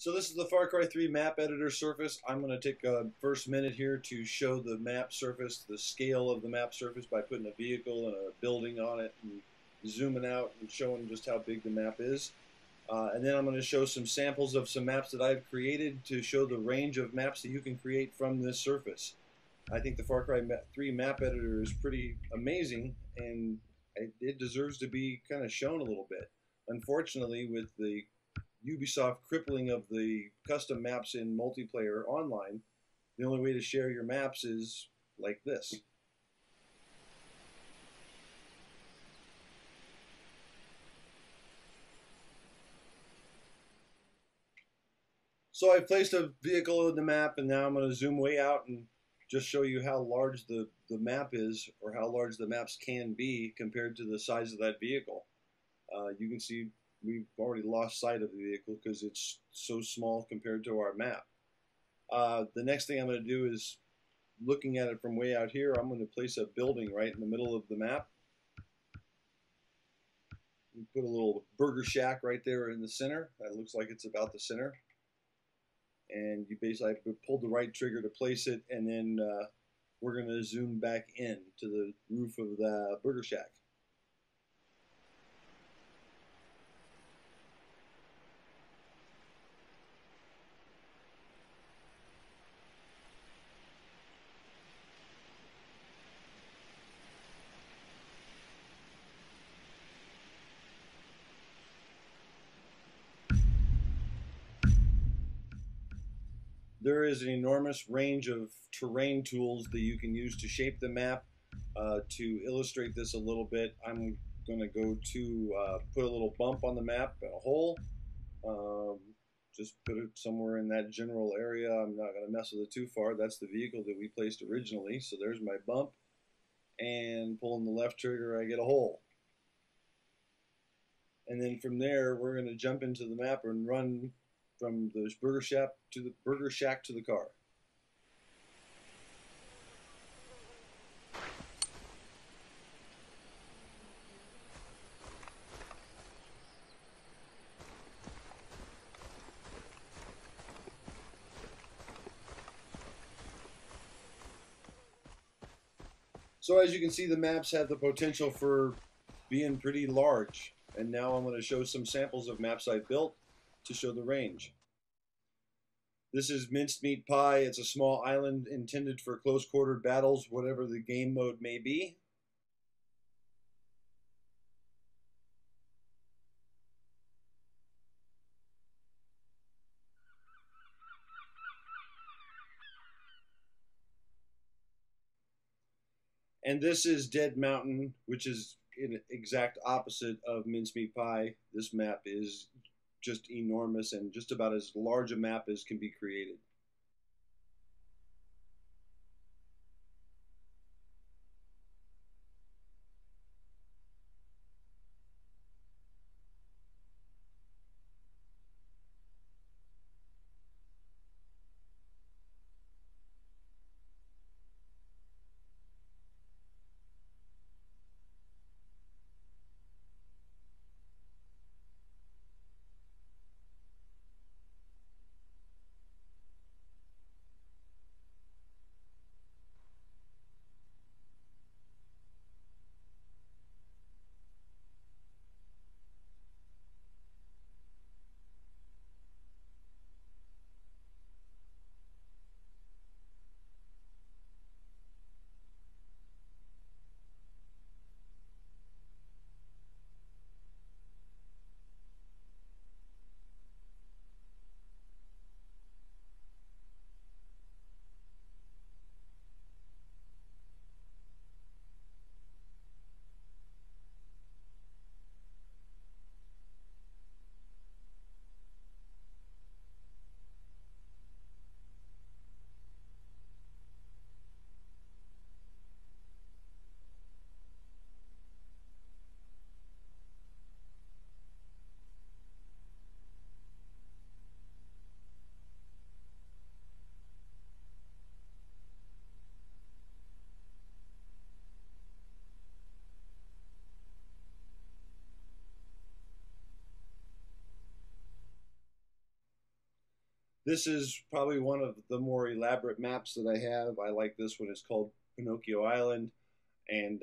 So this is the Far Cry 3 map editor surface. I'm going to take a first minute here to show the map surface, the scale of the map surface by putting a vehicle and a building on it and zooming out and showing just how big the map is. And then I'm going to show some samples of some maps that I've created to show the range of maps that you can create from this surface. I think the Far Cry 3 map editor is pretty amazing, and it deserves to be kind of shown a little bit. Unfortunately, with the Ubisoft crippling of the custom maps in multiplayer online, the only way to share your maps is like this. So I placed a vehicle in the map, and now I'm going to zoom way out and just show you how large the map is, or how large the maps can be compared to the size of that vehicle. You can see we've already lost sight of the vehicle because it's so small compared to our map. The next thing I'm going to do is, looking at it from way out here, I'm going to place a building right in the middle of the map. We put a little burger shack right there in the center. That looks like it's about the center. And you basically have to pull the right trigger to place it, and then we're going to zoom back in to the roof of the burger shack. There is an enormous range of terrain tools that you can use to shape the map. To illustrate this a little bit, I'm going to go to put a little bump on the map, a hole. Just put it somewhere in that general area. I'm not going to mess with it too far. That's the vehicle that we placed originally. So there's my bump. And pulling the left trigger, I get a hole. And then from there, we're going to jump into the map and run from the burger shack to the car. So as you can see, the maps have the potential for being pretty large. And now I'm going to show some samples of maps I've built to show the range. This is Minced Meat Pie. It's a small island intended for close-quartered battles, whatever the game mode may be. And this is Dead Mountain, which is an exact opposite of Mincemeat Pie. This map is just enormous and just about as large a map as can be created. This is probably one of the more elaborate maps that I have. I like this one. It's called Pinocchio Island, and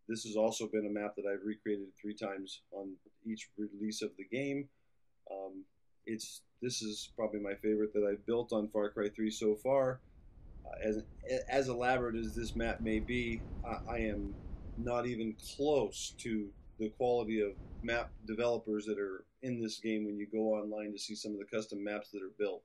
this has also been a map that I've recreated 3 times on each release of the game. This is probably my favorite that I've built on Far Cry 3 so far. As elaborate as this map may be, I am not even close to the quality of map developers that are in this game when you go online to see some of the custom maps that are built.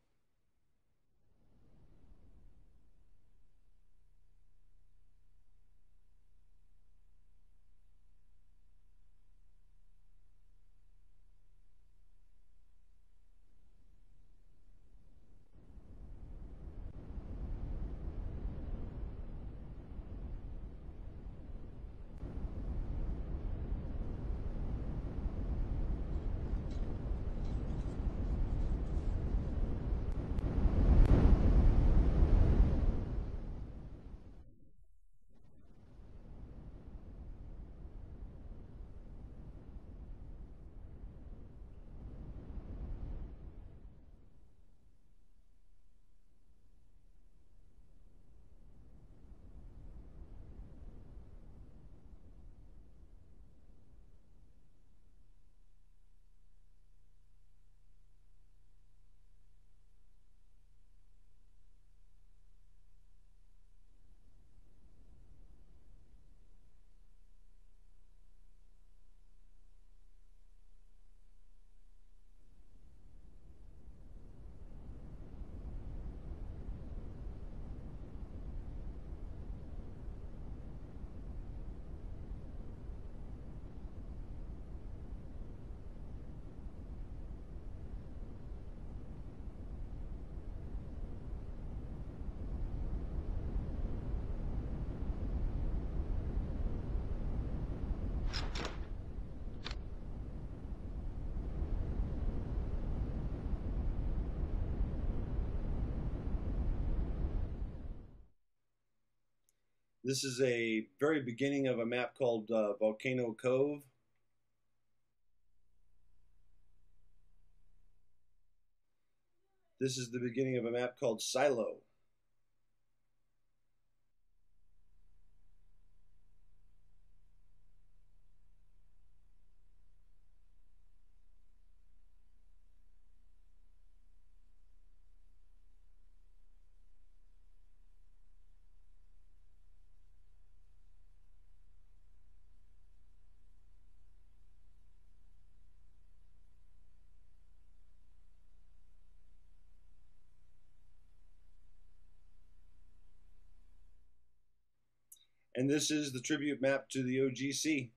This is a very beginning of a map called Volcano Cove. This is the beginning of a map called Silo. And this is the tribute map to the OGC.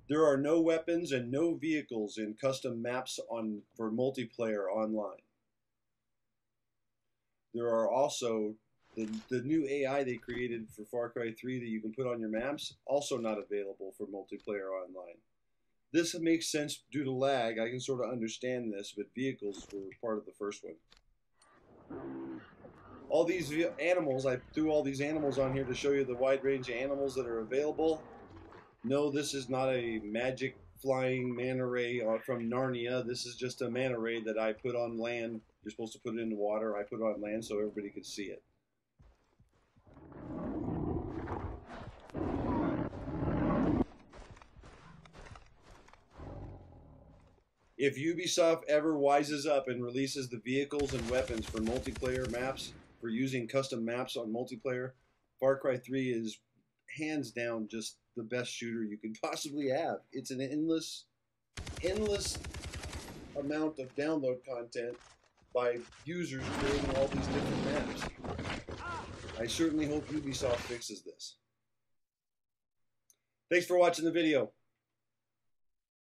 There are no weapons and no vehicles in custom maps for multiplayer online. There are also the new AI they created for Far Cry 3 that you can put on your maps, also not available for multiplayer online. This makes sense due to lag. I can sort of understand this, but vehicles were part of the first one. All these animals, I threw all these animals on here to show you the wide range of animals that are available. No, this is not a magic flying manta ray from Narnia. This is just a manta ray that I put on land. You're supposed to put it in the water. I put it on land so everybody could see it. If Ubisoft ever wises up and releases the vehicles and weapons for multiplayer maps, for using custom maps on multiplayer, Far Cry 3 is hands down just the best shooter you could possibly have. It's an endless amount of download content by users creating all these different maps. I certainly hope Ubisoft fixes this. Thanks for watching the video.